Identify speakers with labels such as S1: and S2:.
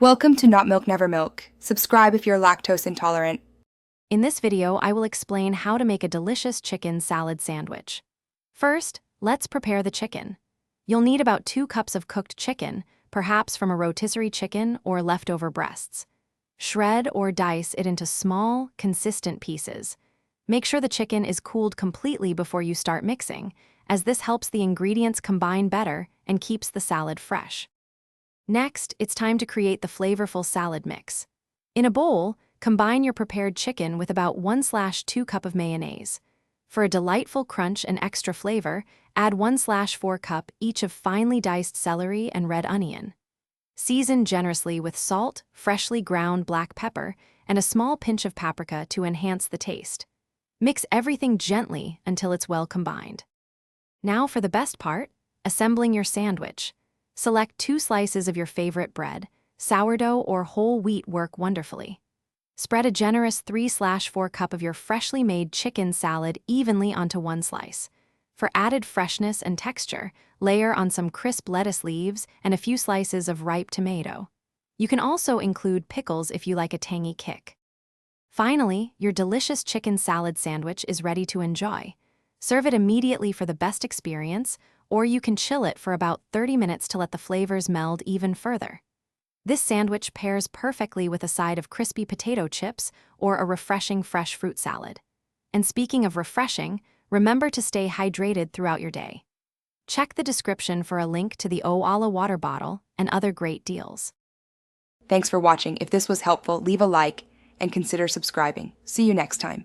S1: Welcome to Not Milk Never Milk. Subscribe if you're lactose intolerant.
S2: In this video, I will explain how to make a delicious chicken salad sandwich. First, let's prepare the chicken. You'll need about 2 cups of cooked chicken, perhaps from a rotisserie chicken or leftover breasts. Shred or dice it into small, consistent pieces. Make sure the chicken is cooled completely before you start mixing, as this helps the ingredients combine better and keeps the salad fresh. Next, it's time to create the flavorful salad mix. In a bowl, combine your prepared chicken with about 1/2 cup of mayonnaise. For a delightful crunch and extra flavor, add 1/4 cup each of finely diced celery and red onion. Season generously with salt, freshly ground black pepper, and a small pinch of paprika to enhance the taste. Mix everything gently until it's well combined. Now for the best part, assembling your sandwich. Select 2 slices of your favorite bread. Sourdough or whole wheat work wonderfully. Spread a generous 3/4 cup of your freshly made chicken salad evenly onto one slice. For added freshness and texture, layer on some crisp lettuce leaves and a few slices of ripe tomato. You can also include pickles if you like a tangy kick. Finally, your delicious chicken salad sandwich is ready to enjoy. Serve it immediately for the best experience, or you can chill it for about 30 minutes to let the flavors meld even further. This sandwich pairs perfectly with a side of crispy potato chips or a refreshing fresh fruit salad. And speaking of refreshing, remember to stay hydrated throughout your day. Check the description for a link to the Oala water bottle and other great deals.
S1: Thanks for watching. If this was helpful, leave a like and consider subscribing. See you next time.